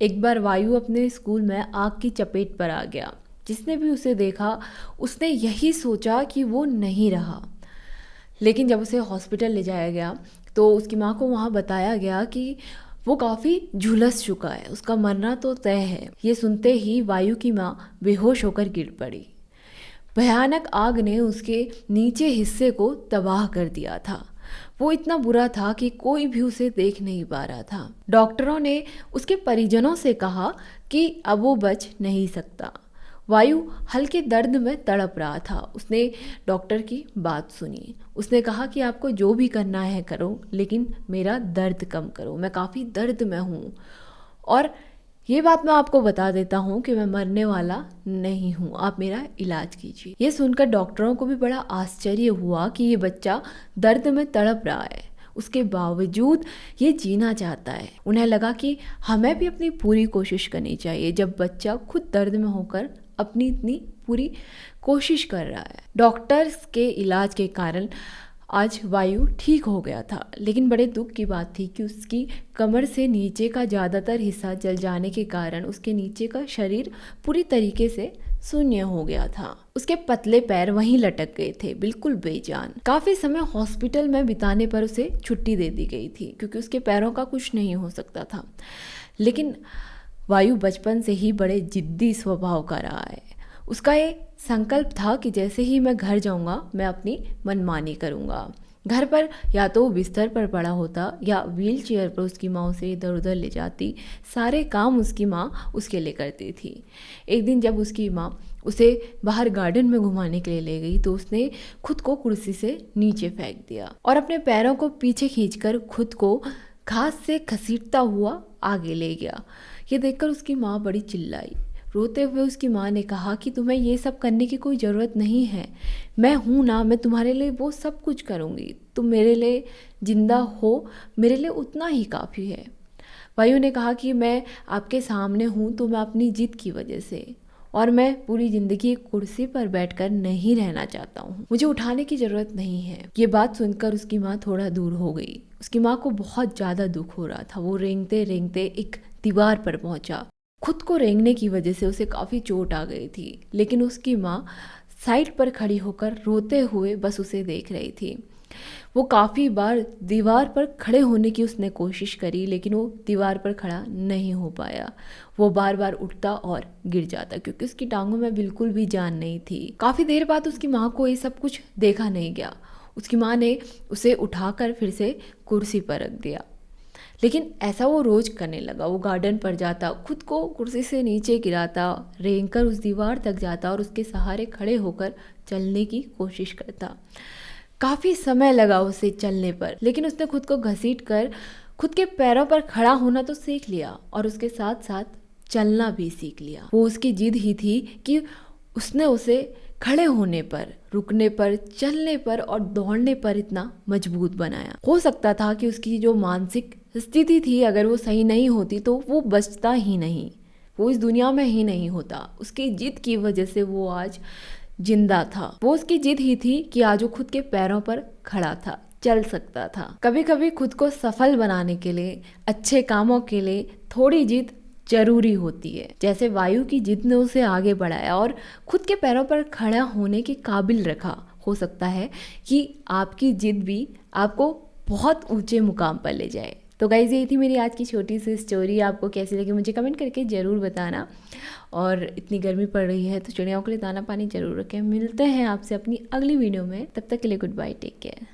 एक बार वायु अपने स्कूल में आग की चपेट पर आ गया। जिसने भी उसे देखा उसने यही सोचा कि वो नहीं रहा। लेकिन जब उसे हॉस्पिटल ले जाया गया तो उसकी माँ को वहाँ बताया गया कि वो काफ़ी झुलस चुका है, उसका मरना तो तय है। ये सुनते ही वायु की माँ बेहोश होकर गिर पड़ी। भयानक आग ने उसके नीचे हिस्से को तबाह कर दिया था। वो इतना बुरा था कि कोई भी उसे देख नहीं पा रहा था। डॉक्टरों ने उसके परिजनों से कहा कि अब वो बच नहीं सकता। वायु हल्के दर्द में तड़प रहा था। उसने डॉक्टर की बात सुनी। उसने कहा कि आपको जो भी करना है करो, लेकिन मेरा दर्द कम करो, मैं काफ़ी दर्द में हूँ। और ये बात मैं आपको बता देता हूँ कि मैं मरने वाला नहीं हूँ, आप मेरा इलाज कीजिए। ये सुनकर डॉक्टरों को भी बड़ा आश्चर्य हुआ कि ये बच्चा दर्द में तड़प रहा है, उसके बावजूद ये जीना चाहता है। उन्हें लगा कि हमें भी अपनी पूरी कोशिश करनी चाहिए जब बच्चा खुद दर्द में होकर अपनी इतनी पूरी कोशिश कर रहा है। डॉक्टर्स के इलाज के कारण आज वायु ठीक हो गया था, लेकिन बड़े दुख की बात थी कि उसकी कमर से नीचे का ज़्यादातर हिस्सा जल जाने के कारण उसके नीचे का शरीर पूरी तरीके से शून्य हो गया था। उसके पतले पैर वहीं लटक गए थे, बिल्कुल बेजान। काफ़ी समय हॉस्पिटल में बिताने पर उसे छुट्टी दे दी गई थी क्योंकि उसके पैरों का कुछ नहीं हो सकता था। लेकिन वायु बचपन से ही बड़े जिद्दी स्वभाव का रहा है। उसका ये संकल्प था कि जैसे ही मैं घर जाऊंगा मैं अपनी मनमानी करूंगा। घर पर या तो वो बिस्तर पर पड़ा होता या व्हील चेयर पर उसकी माँ उसे इधर उधर ले जाती। सारे काम उसकी माँ उसके लिए करती थी। एक दिन जब उसकी माँ उसे बाहर गार्डन में घुमाने के लिए ले गई तो उसने खुद को कुर्सी से नीचे फेंक दिया और अपने पैरों को पीछे खींचकर खुद को घास से घसीटता हुआ आगे ले गया। ये देखकर उसकी माँ बड़ी चिल्लाई। रोते हुए उसकी माँ ने कहा कि तुम्हें ये सब करने की कोई ज़रूरत नहीं है, मैं हूँ ना, मैं तुम्हारे लिए वो सब कुछ करूँगी। तुम मेरे लिए जिंदा हो, मेरे लिए उतना ही काफ़ी है। वायु ने कहा कि मैं आपके सामने हूँ तो मैं अपनी जिद की वजह से, और मैं पूरी ज़िंदगी एक कुर्सी पर बैठकर नहीं रहना चाहता हूँ, मुझे उठाने की ज़रूरत नहीं है। ये बात सुनकर उसकी माँ थोड़ा दूर हो गई। उसकी माँ को बहुत ज़्यादा दुख हो रहा था। वो रेंगते रेंगते एक दीवार पर पहुंचा। खुद को रेंगने की वजह से उसे काफ़ी चोट आ गई थी, लेकिन उसकी माँ साइड पर खड़ी होकर रोते हुए बस उसे देख रही थी। वो काफ़ी बार दीवार पर खड़े होने की उसने कोशिश करी, लेकिन वो दीवार पर खड़ा नहीं हो पाया। वो बार बार उठता और गिर जाता क्योंकि उसकी टांगों में बिल्कुल भी जान नहीं थी। काफ़ी देर बाद उसकी माँ को ये सब कुछ देखा नहीं गया। उसकी माँ ने उसे उठाकर फिर से कुर्सी पर रख दिया, लेकिन ऐसा वो रोज़ करने लगा। वो गार्डन पर जाता, खुद को कुर्सी से नीचे गिराता, रेंगकर उस दीवार तक जाता और उसके सहारे खड़े होकर चलने की कोशिश करता। काफ़ी समय लगा उसे चलने पर, लेकिन उसने खुद को घसीट कर खुद के पैरों पर खड़ा होना तो सीख लिया और उसके साथ साथ चलना भी सीख लिया। वो उसकी जिद ही थी कि उसने उसे खड़े होने पर, रुकने पर, चलने पर और दौड़ने पर इतना मजबूत बनाया। हो सकता था कि उसकी जो मानसिक स्थिति थी, अगर वो सही नहीं होती तो वो बचता ही नहीं, वो इस दुनिया में ही नहीं होता। उसकी जिद की वजह से वो आज जिंदा था। वो उसकी जिद ही थी कि आज वो खुद के पैरों पर खड़ा था, चल सकता था। कभी कभी खुद को सफल बनाने के लिए, अच्छे कामों के लिए थोड़ी जिद जरूरी होती है। जैसे वायु की जिद ने उसे आगे बढ़ाया और खुद के पैरों पर खड़ा होने के काबिल रखा। हो सकता है कि आपकी जिद भी आपको बहुत ऊंचे मुकाम पर ले जाए। तो गाइस, यही थी मेरी आज की छोटी सी स्टोरी। आपको कैसी लगी मुझे कमेंट करके ज़रूर बताना। और इतनी गर्मी पड़ रही है तो चिड़ियाओं के लिए दाना पानी ज़रूर रखें। मिलते हैं आपसे अपनी अगली वीडियो में, तब तक के लिए गुड बाय, टेक केयर।